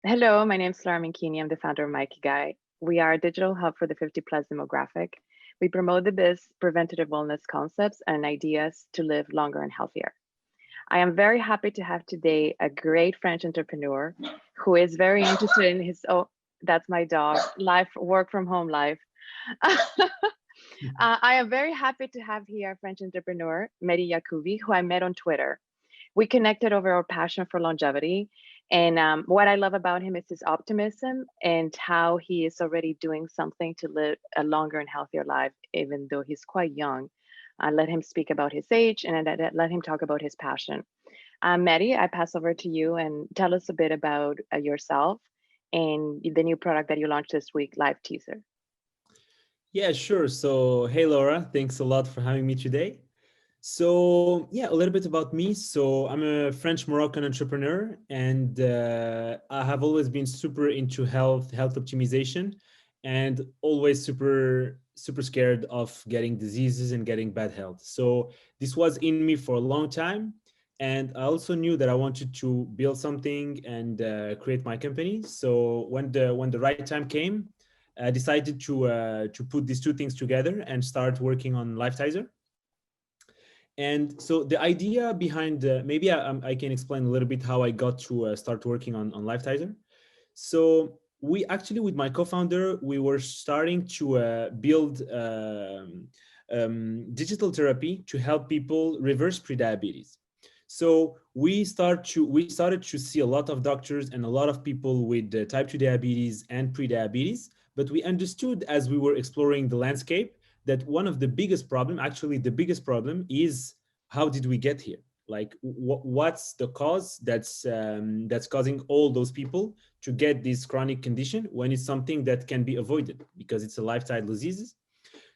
Hello, my name is Laura Minkini. I'm the founder of MYKIGAI. We are a digital hub for the 50 plus demographic. We promote the preventative wellness concepts and ideas to live longer and healthier. I am very happy to have today a great French entrepreneur who is very interested in his, oh, that's my dog, work from home life. I am very happy to have here a French entrepreneur, Mehdi Yacoubi, who I met on Twitter. We connected over our passion for longevity. And what I love about him is his optimism and how he is already doing something to live a longer and healthier life, even though he's quite young. I let him speak about his age and I let him talk about his passion. Mehdi, I pass over to you and tell us a bit about yourself and the new product that you launched this week, Lifetizr. Yeah, sure. So, hey, Laura, thanks a lot for having me today. So, yeah, a little bit about me. So, I'm a French Moroccan entrepreneur, and I have always been super into health optimization, and always super scared of getting diseases and getting bad health. So, this was in me for a long time. And I also knew that I wanted to build something and create my company. So, when the right time came, I decided to put these two things together and start working on Lifetizr. And so the idea behind maybe I can explain a little bit how I got to start working on Lifetizr. So we actually, with my co-founder, we were starting to build digital therapy to help people reverse prediabetes. So we started to see a lot of doctors and a lot of people with type 2 diabetes and pre-diabetes, but we understood as we were exploring the landscape that one of the biggest problem, actually the biggest problem, is how did we get here? Like what's the cause that's causing all those people to get this chronic condition when it's something that can be avoided because it's a lifestyle disease.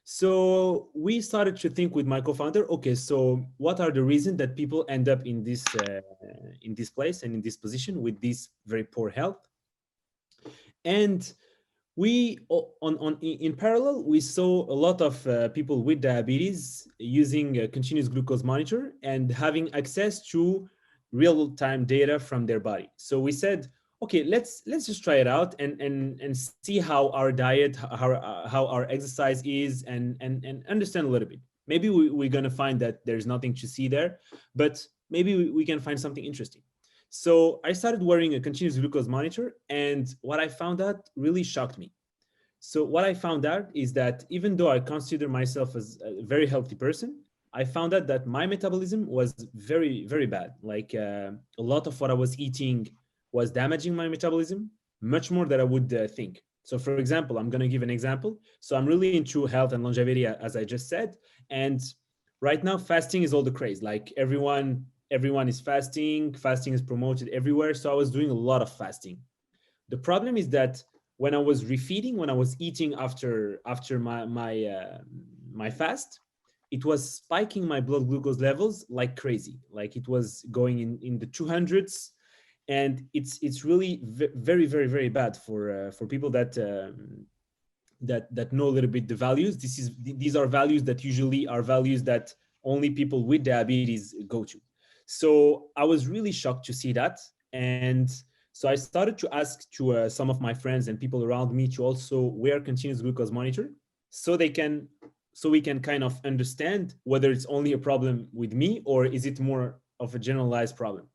So we started to think with my co-founder, okay, so what are the reasons that people end up in this place and in this position with this very poor health? And we in parallel we saw a lot of people with diabetes using a continuous glucose monitor and having access to real-time data from their body. So we said, okay, let's just try it out and see how our diet, how our exercise is, and understand a little bit. Maybe we're going to find that there's nothing to see there, but maybe we can find something interesting. So I started wearing a continuous glucose monitor, and what I found out really shocked me. So what I found out is that even though I consider myself as a very healthy person, I found out that my metabolism was very, very bad. Like a lot of what I was eating was damaging my metabolism much more than I would think. So for example, I'm going to give an example. So I'm really into health and longevity, as I just said. And right now, fasting is all the craze. Like everyone is fasting. Fasting is promoted everywhere. So I was doing a lot of fasting. The problem is that when I was refeeding, when I was eating after my fast, it was spiking my blood glucose levels like crazy. Like it was going in the 200s, and it's really very, very, very bad for people that know a little bit the values. These are values that usually are values that only people with diabetes go to. So I was really shocked to see that. And so I started to ask to some of my friends and people around me to also wear continuous glucose monitor, so they can so we can kind of understand whether it's only a problem with me or is it more of a generalized problem.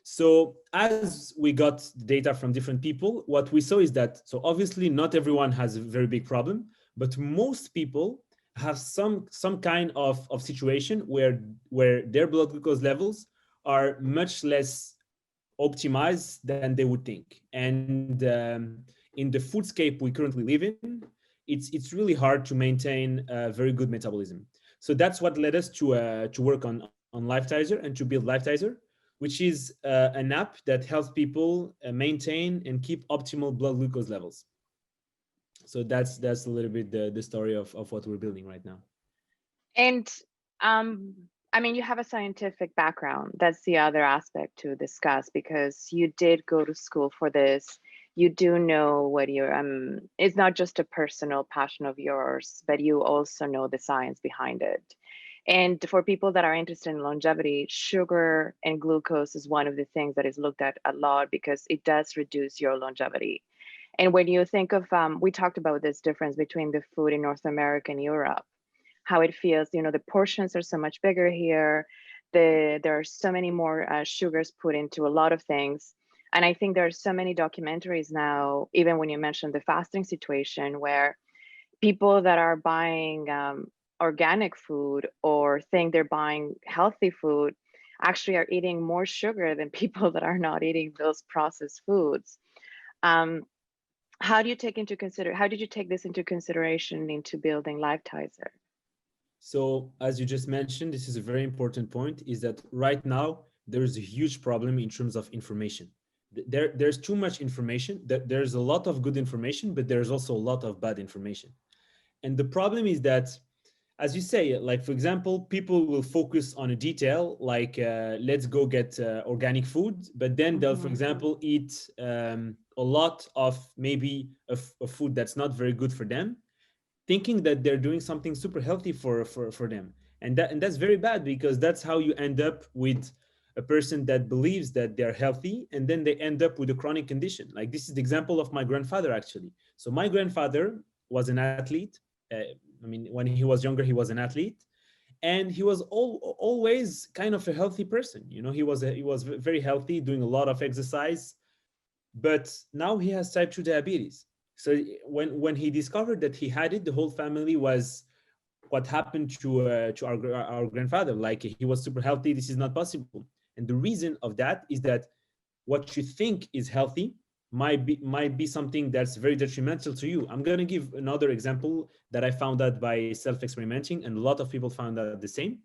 So as we got data from different people, what we saw is that, so obviously not everyone has a very big problem, but most people have some kind of situation where their blood glucose levels are much less optimized than they would think. And in the foodscape we currently live in, it's really hard to maintain a very good metabolism. So that's what led us to work on Lifetizr and to build Lifetizr, which is an app that helps people maintain and keep optimal blood glucose levels. So that's a little bit the story of what we're building right now. And I mean, you have a scientific background. That's the other aspect to discuss because you did go to school for this. You do know what you're, it's not just a personal passion of yours, but you also know the science behind it. And for people that are interested in longevity, sugar and glucose is one of the things that is looked at a lot because it does reduce your longevity. And when you think of, we talked about this difference between the food in North America and Europe, how it feels, the portions are so much bigger here. There are so many more sugars put into a lot of things. And I think there are so many documentaries now, even when you mentioned the fasting situation, where people that are buying organic food or think they're buying healthy food actually are eating more sugar than people that are not eating those processed foods. Um, how did you take this into consideration into building Lifetizer? So as you just mentioned, this is a very important point, is that right now there is a huge problem in terms of information. There's too much information. There's a lot of good information, but there's also a lot of bad information. And the problem is that, as you say, like for example, people will focus on a detail like let's go get organic food, but then they'll, for Hmm. example, eat a lot of maybe a food that's not very good for them, thinking that they're doing something super healthy for them. And that's very bad, because that's how you end up with a person that believes that they're healthy, and then they end up with a chronic condition. Like this is the example of my grandfather, actually. So my grandfather was an athlete. I mean, when he was younger, he was an athlete, and he was always kind of a healthy person. He was very healthy, doing a lot of exercise, but now he has type 2 diabetes. So when he discovered that he had it, the whole family was, what happened to our grandfather? Like, he was super healthy, this is not possible. And the reason of that is that what you think is healthy might be something that's very detrimental to you. I'm going to give another example that I found out by self-experimenting, and a lot of people found out the same.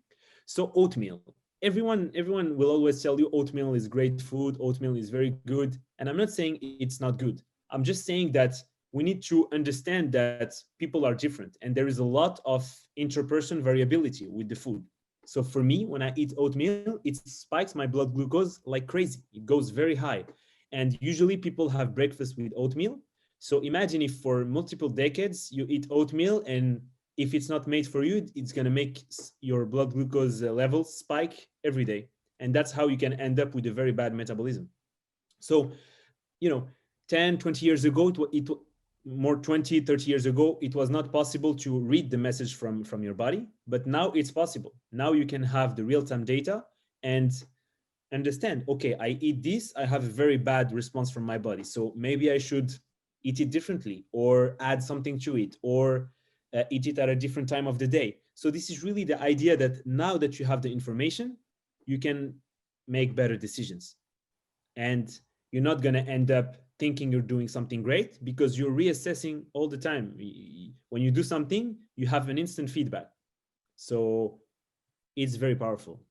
So oatmeal. Everyone will always tell you oatmeal is great food, oatmeal is very good. And I'm not saying it's not good. I'm just saying that we need to understand that people are different, and there is a lot of interperson variability with the food. So for me, when I eat oatmeal, it spikes my blood glucose like crazy. It goes very high. And usually people have breakfast with oatmeal. So imagine if for multiple decades you eat oatmeal, and if it's not made for you, it's going to make your blood glucose levels spike every day. And that's how you can end up with a very bad metabolism. So, you know, 10, 20 years ago, more 20, 30 years ago, it was not possible to read the message from your body, but now it's possible. Now you can have the real-time data and understand, okay, I eat this, I have a very bad response from my body, so maybe I should eat it differently, or add something to it, or eat it at a different time of the day. So this is really the idea, that now that you have the information, you can make better decisions, and you're not going to end up thinking you're doing something great, because you're reassessing all the time. When you do something, you have an instant feedback. So it's very powerful.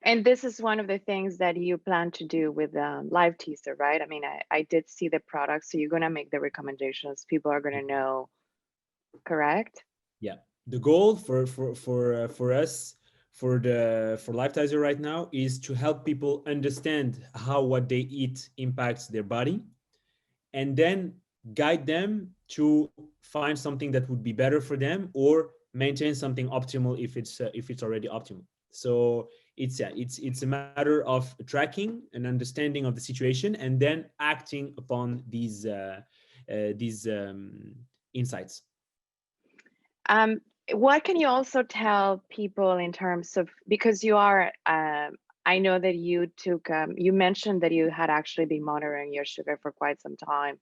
And this is one of the things that you plan to do with Live Teaser, right? I mean, I did see the product, so you're going to make the recommendations. People are going to know, correct? Yeah, the goal for us, for Lifetizer right now, is to help people understand how what they eat impacts their body, and then guide them to find something that would be better for them, or maintain something optimal if it's already optimal. So it's a matter of tracking and understanding of the situation, and then acting upon these insights. Um, what can you also tell people in terms of, because you are, I know that you mentioned that you had actually been monitoring your sugar for quite some time.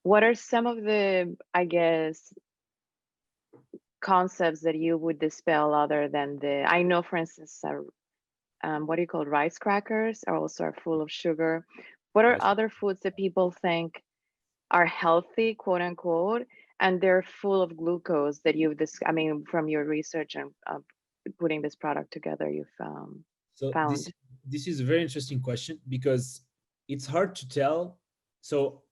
What are some of the, I guess, concepts that you would dispel other than I know, for instance, what do you call rice crackers are also are full of sugar. What are Yes. other foods that people think are healthy, quote unquote, and they're full of glucose that I mean, from your research and putting this product together, you've So found? this is a very interesting question, because it's hard to tell. So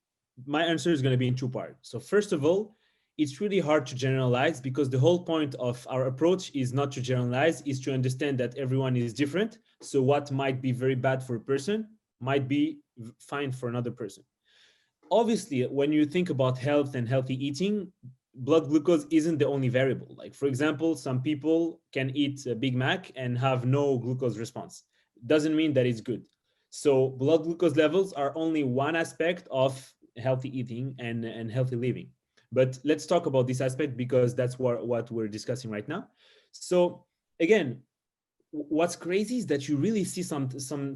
my answer is going to be in two parts. So first of all, it's really hard to generalize, because the whole point of our approach is not to generalize, is to understand that everyone is different. So what might be very bad for a person might be fine for another person. Obviously, when you think about health and healthy eating, blood glucose isn't the only variable. Like, for example, some people can eat a Big Mac and have no glucose response. Doesn't mean that it's good. So blood glucose levels are only one aspect of healthy eating and healthy living. But let's talk about this aspect because that's what we're discussing right now. So again, what's crazy is that you really see some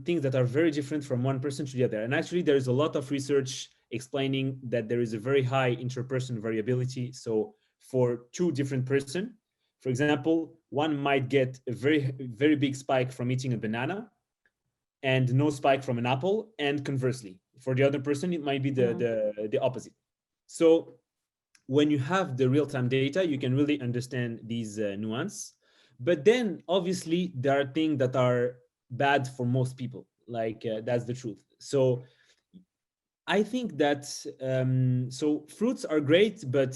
things that are very different from one person to the other. And actually, there is a lot of research explaining that there is a very high interperson variability. So for two different person, for example, one might get a very big spike from eating a banana and no spike from an apple, and conversely, for the other person, it might be Mm. the opposite. So when you have the real-time data, you can really understand these nuance. But then obviously there are things that are bad for most people. Like that's the truth. So I think that so fruits are great, but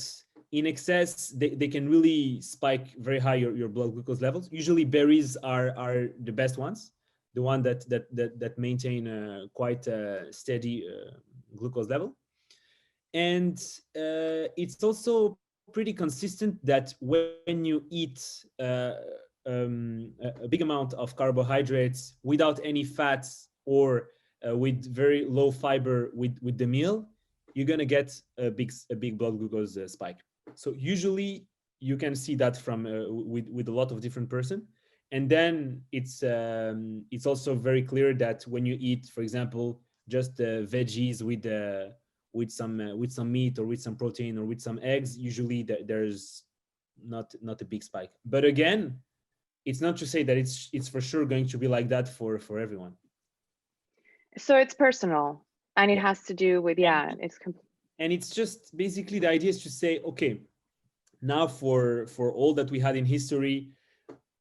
in excess, they can really spike very high your blood glucose levels. Usually berries are the best ones, the one that maintain quite a steady glucose level. And it's also pretty consistent that when you eat a big amount of carbohydrates without any fats or with very low fiber with the meal, you're gonna get a big blood glucose spike. So usually you can see that from with a lot of different person. And then it's also very clear that when you eat, for example, just veggies with some meat or with some protein or with some eggs, usually there's not a big spike. But again, it's not to say that it's for sure going to be like that for everyone. So it's personal, and it Yeah. has to do with, and yeah, it's and it's just basically the idea is to say, okay, now for all that we had in history,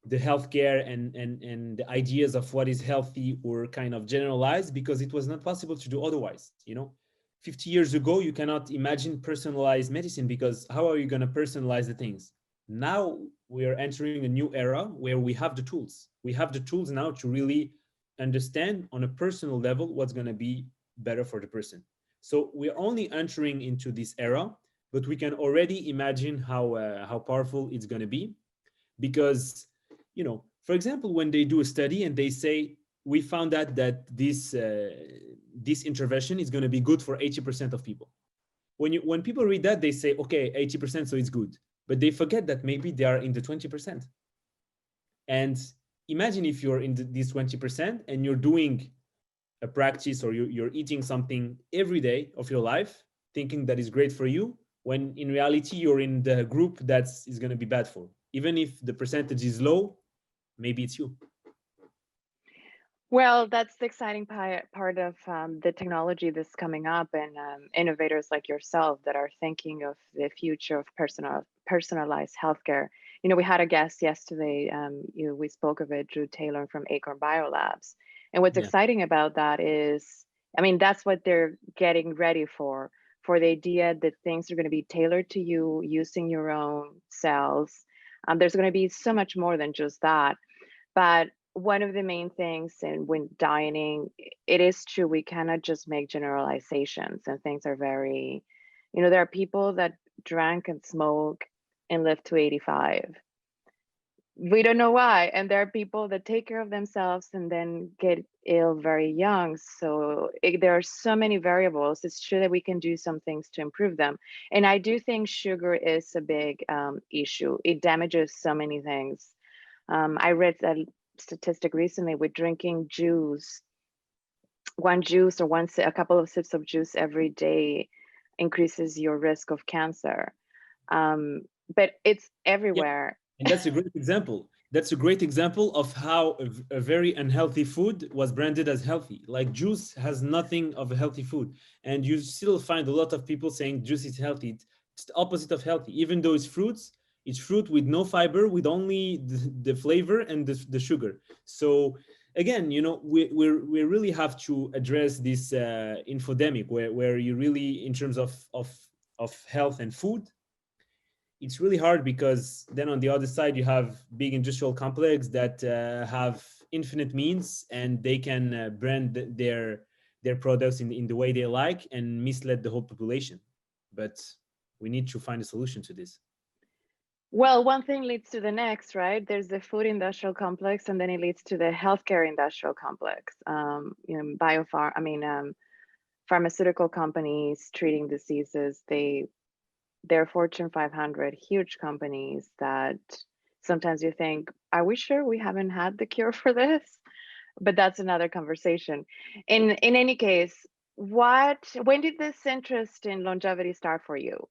the healthcare and the ideas of what is healthy were kind of generalized because it was not possible to do otherwise. 50 years ago, you cannot imagine personalized medicine because how are you going to personalize the things? Now we are entering a new era where we have the tools. We have the tools now to really understand on a personal level what's going to be better for the person. So we're only entering into this era, but we can already imagine how powerful it's going to be because for example, when they do a study and they say we found out that this intervention is going to be good for 80% of people. When people read that, they say, okay, 80%, so it's good, but they forget that maybe they are in the 20%. And imagine if you're in this 20% and you're doing a practice or you're eating something every day of your life thinking that is great for you, when in reality you're in the group that is going to be bad for. Even if the percentage is low, maybe it's you. Well, that's the exciting part of the technology that's coming up, and innovators like yourself that are thinking of the future of personalized healthcare. We had a guest yesterday. We spoke of it, Drew Taylor from Acorn Biolabs. And what's Yeah. exciting about that is, I mean, that's what they're getting ready for the idea that things are going to be tailored to you using your own cells. There's going to be so much more than just that. But one of the main things in when dieting, it is true, we cannot just make generalizations, and things are very, there are people that drank and smoke and live to 85. We don't know why. And there are people that take care of themselves and then get ill very young. So there are so many variables. It's true that we can do some things to improve them. And I do think sugar is a big issue. It damages so many things. I read a statistic recently with drinking juice, one juice or a couple of sips of juice every day increases your risk of cancer. But it's Yeah. everywhere. And that's a great example. That's a great example of how a very unhealthy food was branded as healthy. Like juice has nothing of a healthy food. And you still find a lot of people saying juice is healthy. It's the opposite of healthy. Even though it's fruit with no fiber, with only the flavor and the sugar. So again, we really have to address this infodemic where you really, in terms of health and food, it's really hard because then on the other side you have big industrial complex that have infinite means and they can brand their products in the way they like and mislead the whole population. But We need to find a solution to this. Well, one thing leads to the next, right? There's the food industrial complex, and then it leads to the healthcare industrial complex. Pharmaceutical companies treating diseases, they're Fortune 500, huge companies that sometimes you think, are we sure we haven't had the cure for this? But that's another conversation. In any case, when did this interest in longevity start for you?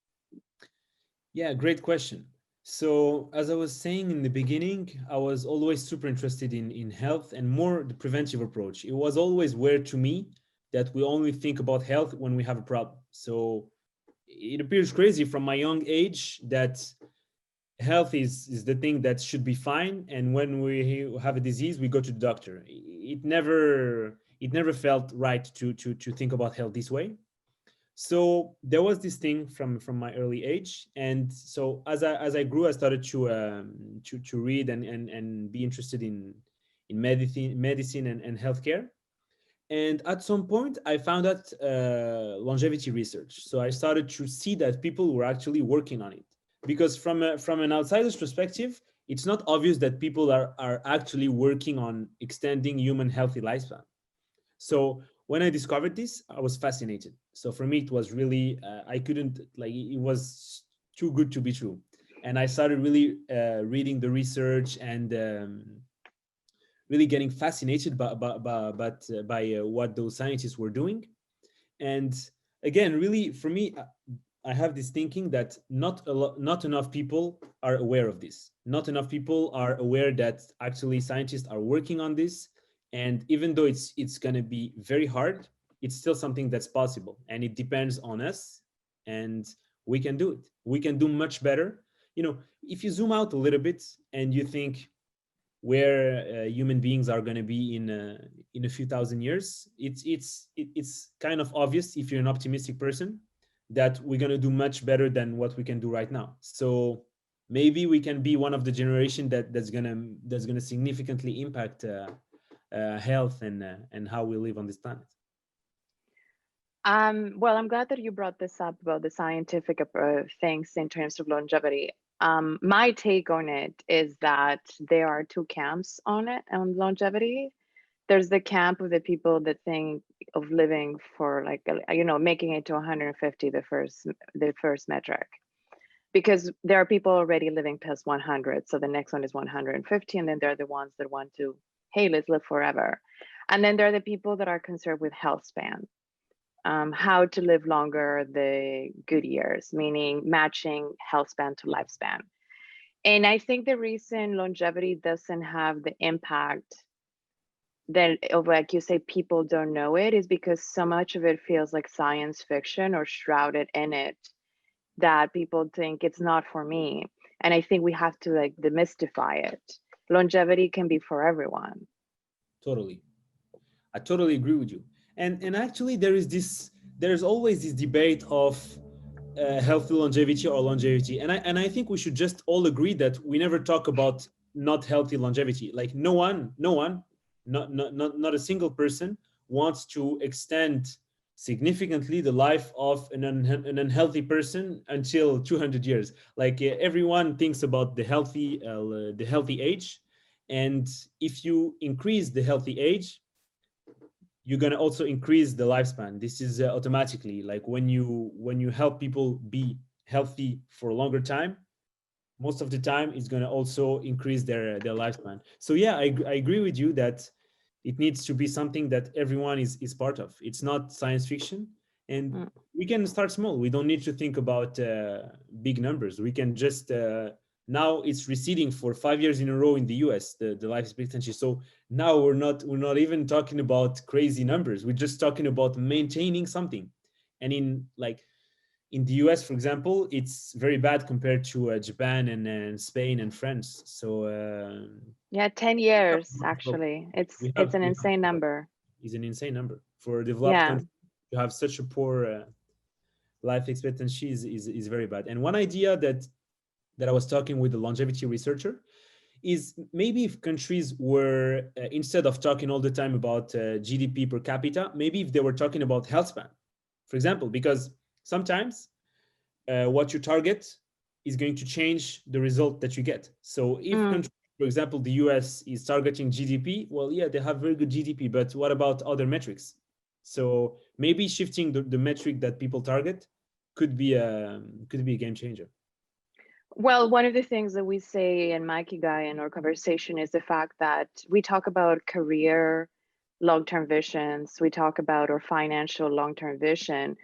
Yeah, great question. So, as I was saying in the beginning, I was always super interested in health and more the preventive approach. It was always weird to me that we only think about health when we have a problem. So, it appears crazy from my young age that health is the thing that should be fine, and when we have a disease we go to the doctor. It never felt right to think about health this way. So there was this thing from my early age, and so as I grew, I started to read and be interested in medicine and healthcare. And at some point I found out longevity research, so I started to see that people were actually working on it. Because from an outsider's perspective, it's not obvious that people are actually working on extending human healthy lifespan. So when I discovered this, I was fascinated. So for me, it was really I couldn't, like, it was too good to be true. And I started really reading the research and really getting fascinated by what those scientists were doing. And again, really, for me, I have this thinking that not enough people are aware of this. Not enough people are aware that actually scientists are working on this. And even though it's going to be very hard, it's still something that's possible, and it depends on us. And we can do it. We can do much better. If you zoom out a little bit and you think where human beings are going to be in a few thousand years, it's kind of obvious, if you're an optimistic person, that we're going to do much better than what we can do right now. So maybe we can be one of the generation that's gonna significantly impact health and how we live on this planet. Well, I'm glad that you brought this up about the scientific things in terms of longevity. My take on it is that there are two camps on longevity. There's the camp of the people that think of living for making it to 150, the first metric, because there are people already living past 100. So the next one is 150, and then there are the ones that want to, hey, let's live forever. And then there are the people that are concerned with health span, how to live longer, the good years, meaning matching health span to lifespan. And I think the reason longevity doesn't have the impact that, of like you say, people don't know it, is because so much of it feels like science fiction or shrouded in it, that people think it's not for me. And I think we have to like demystify it. Longevity can be for everyone. Totally. I totally agree with you. And actually there's always this debate of healthy longevity or longevity. And I think we should just all agree that we never talk about not healthy longevity. Like no one, not a single person wants to extend significantly the life of an unhealthy person until 200 years. Like everyone thinks about the healthy age. And if you increase the healthy age, you're going to also increase the lifespan. This is automatically, like, when you help people be healthy for a longer time, most of the time it's going to also increase their lifespan. So yeah, I agree with you that it needs to be something that everyone is part of. It's not science fiction. And Mm. we can start small. We don't need to think about big numbers. We can just now it's receding for 5 years in a row in the US, the life expectancy. So now we're not even talking about crazy numbers. We're just talking about maintaining something. And in the US, for example, it's very bad compared to Japan and Spain and France. So Yeah, 10 years actually. It's we it's have an we have insane number. is an insane number for a developed Yeah. country to have such a poor life expectancy is very bad. And one idea that I was talking with the longevity researcher is, maybe if countries were instead of talking all the time about GDP per capita, maybe if they were talking about health span, for example, because sometimes what you target is going to change the result that you get. So if Mm. country, for example, the US is targeting GDP, well, yeah, they have very good GDP, but what about other metrics? So maybe shifting the metric that people target could be a game changer. Well, one of the things that we say in MYKIGAI in our conversation is the fact that we talk about career long-term visions, we talk about our financial long-term vision.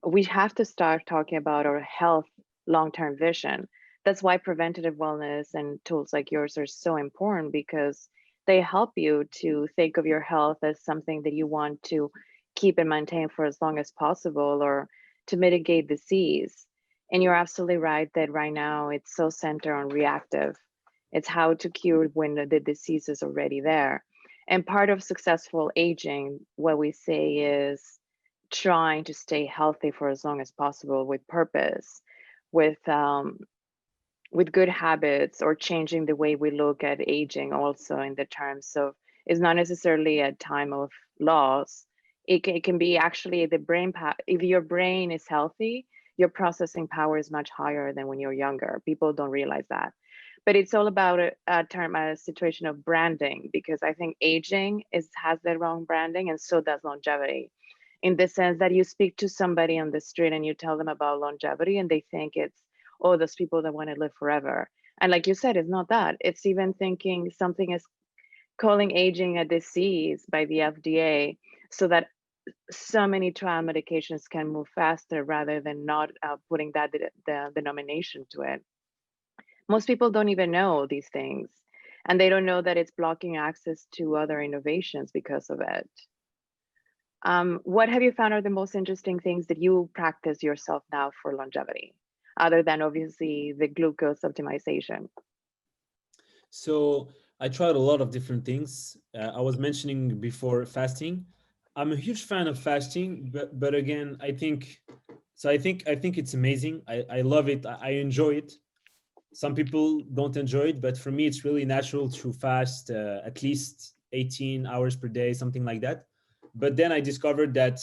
We have to start talking about our health long-term vision. That's why preventative wellness and tools like yours are so important because they help you to think of your health as something that you want to keep and maintain for as long as possible or to mitigate disease. And you're absolutely right that right now it's so centered on reactive. It's how to cure when the disease is already there. And part of successful aging, what we say is trying to stay healthy for as long as possible with purpose, with um, with good habits, or changing the way we look at aging. Also, in the terms of it's not necessarily a time of loss. It can be actually the if your brain is healthy, your processing power is much higher than when you're younger. People don't realize that, but it's all about a situation of branding, because I think aging is has the wrong branding, and so does longevity, in the sense that you speak to somebody on the street and you tell them about longevity and they think it's, oh, those people that want to live forever. And like you said, it's not that. It's even thinking something is calling aging a disease by the FDA, so that so many trial medications can move faster rather than not putting that the denomination to it. Most people don't even know these things, and they don't know that it's blocking access to other innovations because of it. What have you found are the most interesting things that you practice yourself now for longevity, other than obviously the glucose optimization? So I tried a lot of different things. I was mentioning before fasting. I'm a huge fan of fasting, but again, I think it's amazing. I love it. I enjoy it. Some people don't enjoy it, but for me, it's really natural to fast at least 18 hours per day, something like that. But then I discovered that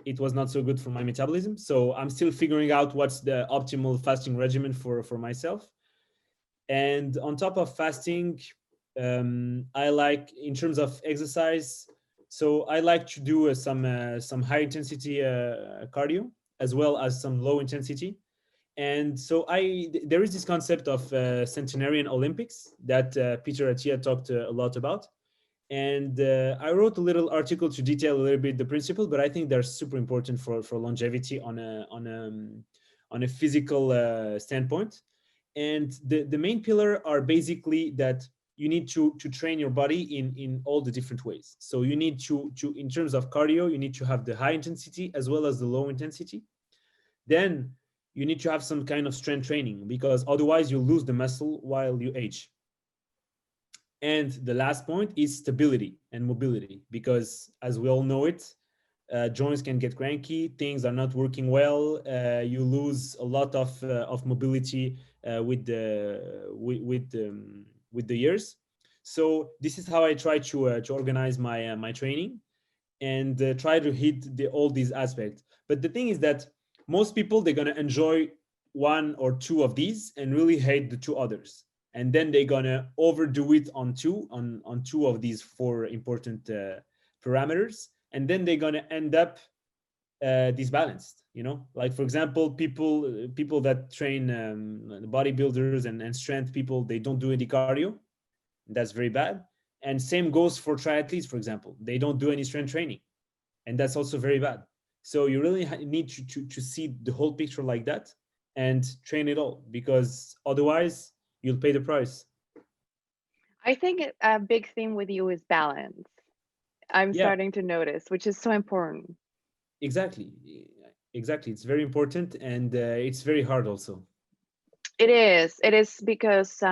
it was not so good for my metabolism. So I'm still figuring out what's the optimal fasting regimen for myself. And on top of fasting, I like, in terms of exercise, so I like to do some high intensity cardio, as well as some low intensity. And so there is this concept of centenarian Olympics that Peter Attia talked a lot about. And I wrote a little article to detail a little bit the principle, but I think they're super important for longevity on a physical standpoint. And the main pillar are basically that you need to train your body in all the different ways. So you need to in terms of cardio, you need to have the high intensity as well as the low intensity. Then you need to have some kind of strength training, because otherwise you lose the muscle while you age. And the last point is stability and mobility, because as we all know it, joints can get cranky, things are not working well, you lose a lot of mobility with the years. So this is how I try to organize my training, and try to hit all these aspects. But the thing is that most people, they're gonna enjoy one or two of these and really hate the two others, and then they're gonna overdo it on two of these four important parameters, and then they're gonna end up disbalanced. Like for example, people that train bodybuilders and strength people, they don't do any cardio. That's very bad. And same goes for triathletes, for example, they don't do any strength training, and that's also very bad. So you really need to see the whole picture like that and train it all, because otherwise you'll pay the price. I think a big theme with you is balance. I'm Yeah, starting to notice, which is so important. exactly. Exactly, it's very important, and it's very hard also. It is. It is because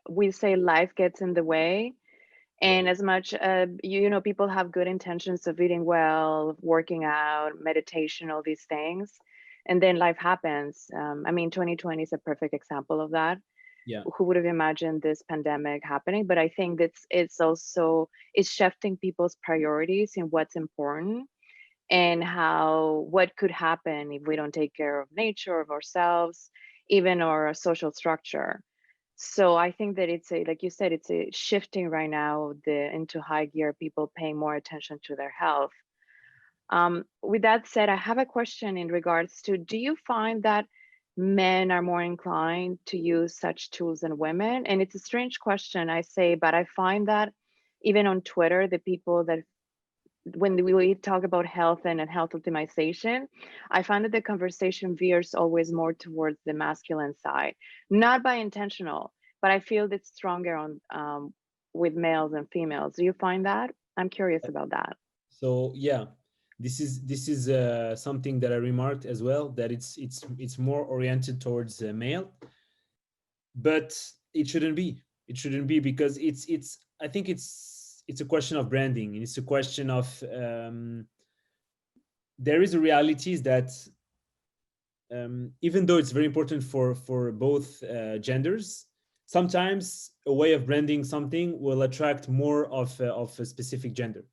we say life gets in the way. Yeah. And as much, people have good intentions of eating well, working out, meditation, all these things. And then life happens. I mean, 2020 is a perfect example of that. Yeah. Who would have imagined this pandemic happening? But I think it's also it's shifting people's priorities in what's important. and how what could happen if we don't take care of nature, of ourselves, even our social structure. So I think that it's a, like you said, it's a shifting right now into high gear, people paying more attention to their health. With that said, I have a question in regards to, do you find that men are more inclined to use such tools than women? And it's a strange question, I say, but I find that even on Twitter, the people that when we talk about health and health optimization, I find that the conversation veers always more towards the masculine side, not by intentional, but I feel it's stronger on with males and females. Do you find that? I'm curious about that. So yeah, this is something that I remarked as well, that it's more oriented towards male, but it shouldn't be. It shouldn't be, because it's I think it's a question of branding, and it's a question of there is a reality is that even though it's very important for both genders, sometimes a way of branding something will attract more of a specific gender.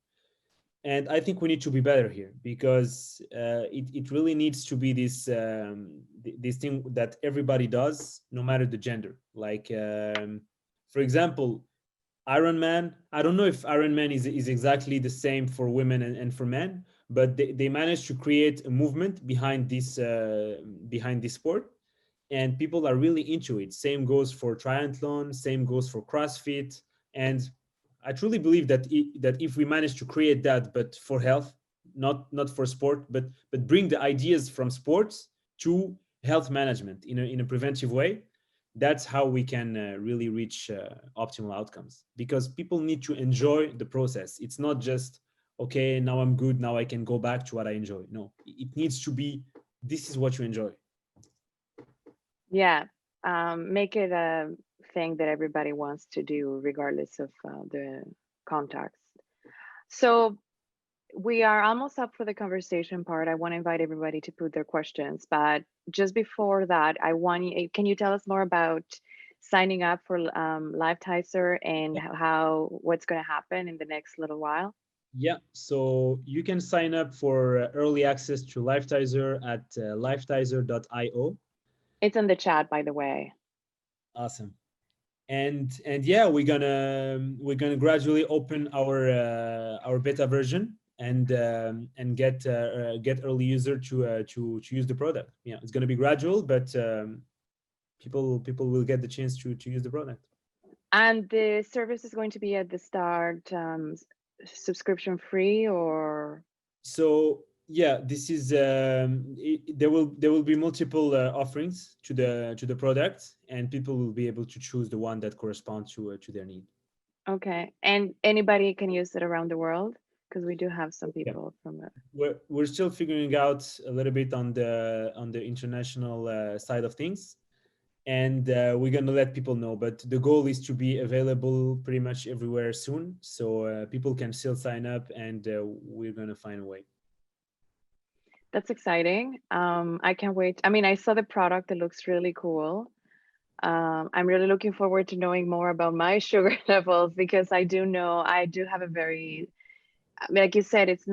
And I think we need to be better here, because it really needs to be this thing that everybody does, no matter the gender. Like for example, Iron Man. I don't know if Iron Man is exactly the same for women and for men, but they managed to create a movement behind this sport, and people are really into it. Same goes for triathlon, same goes for CrossFit, and I truly believe that if we manage to create that, but for health, not for sport, but bring the ideas from sports to health management in a preventive way, that's how we can really reach optimal outcomes, because people need to enjoy the process. It's not just, okay, now I'm good, now I can go back to what I enjoy. No, it needs to be, this is what you enjoy. Yeah, make it a thing that everybody wants to do, regardless of the context. So we are almost up for the conversation part. I want to invite everybody to put their questions, but just before that, I want you, can you tell us more about signing up for Lifetizr and how what's going to happen in the next little while? Yeah, so you can sign up for early access to Lifetizr at lifetizr.io. It's in the chat, by the way. Awesome. And yeah, we're gonna gradually open our beta version, and get early user to use the product. Yeah, it's gonna be gradual, but people will get the chance to use the product. And the service is going to be at the start subscription free, or So yeah, this is there will be multiple offerings to the product, and people will be able to choose the one that corresponds to their need. okay. And anybody can use it around the world, because we do have some Yeah. people from it. We're still figuring out a little bit on the international side of things, and we're gonna let people know. But the goal is to be available pretty much everywhere soon, so people can still sign up, and we're gonna find a way. That's exciting. I can't wait. I mean, I saw the product, it looks really cool. I'm really looking forward to knowing more about my sugar levels, because I do know I do have a very, I mean, like you said, it's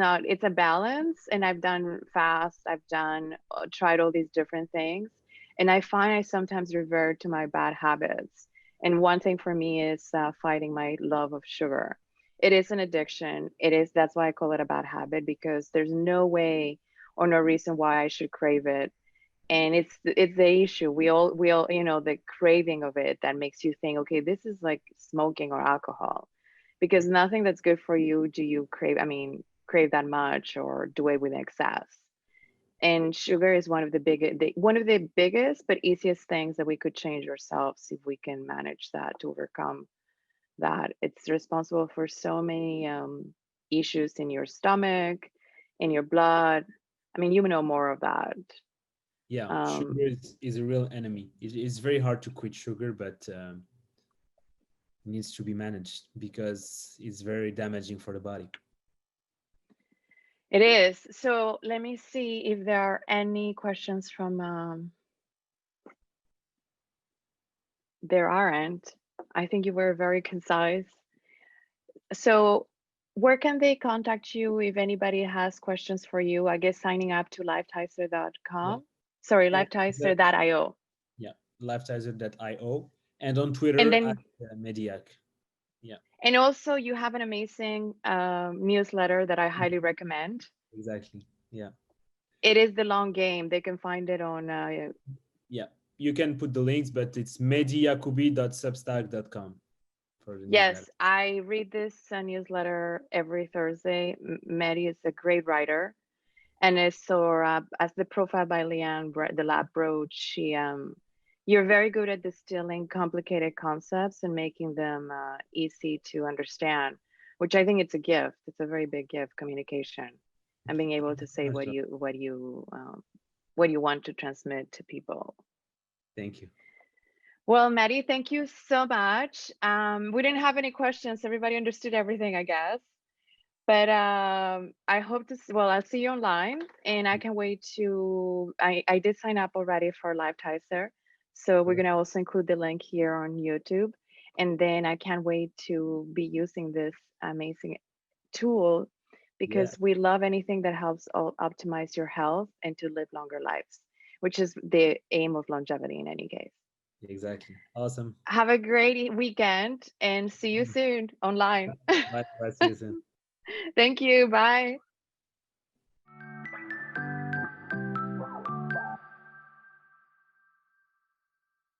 a balance. And I've done fast, I've done, tried all these different things. And I find I sometimes revert to my bad habits. And one thing for me is fighting my love of sugar. It is an addiction. That's why I call it a bad habit, because there's no way or no reason why I should crave it. And it's the issue, we all the craving of it that makes you think, okay, this is like smoking or alcohol, because nothing that's good for you do you crave, I mean, crave that much or do it with excess. And sugar is one of the biggest but easiest things that we could change ourselves if we can manage that, to overcome that. It's responsible for so many issues in your stomach, in your blood. I mean, you know more of that. Yeah, um, sugar is a real enemy. It's very hard to quit sugar, but it needs to be managed because it's very damaging for the body. It is. So let me see if there are any questions from, there aren't. I think you were very concise. So Where can they contact you if anybody has questions for you? I guess signing up to Yeah. lifetizr.com. Sorry, And lifetizr.io. yeah, lifetizr.io, and on Twitter And at then, Mediac. Yeah, and also you have an amazing newsletter that I highly recommend. exactly. Yeah, It is The Long Game. They can find it on, yeah. You can put the links, but it's mediyacoubi.substack.com for the newsletter. yes, I read this newsletter every Thursday. Mehdi is a great writer. And it's so as the profile by Leanne, the lab wrote, you're very good at distilling complicated concepts and making them easy to understand, which I think it's a gift. It's a very big gift, communication, and being able to say Much love. what you want to transmit to people. Thank you. Well, Maddie, thank you so much. We didn't have any questions. Everybody understood everything, I guess. But I hope to, well, I'll see you online and I can wait to, I did sign up already for Lifetizr. So we're going to also include the link here on YouTube. And then I can't wait to be using this amazing tool Yeah, because we love anything that helps optimize your health and to live longer lives, which is the aim of longevity in any case. exactly. Awesome. Have a great weekend and see you soon online. Bye. Bye. See you soon. Thank you. Bye.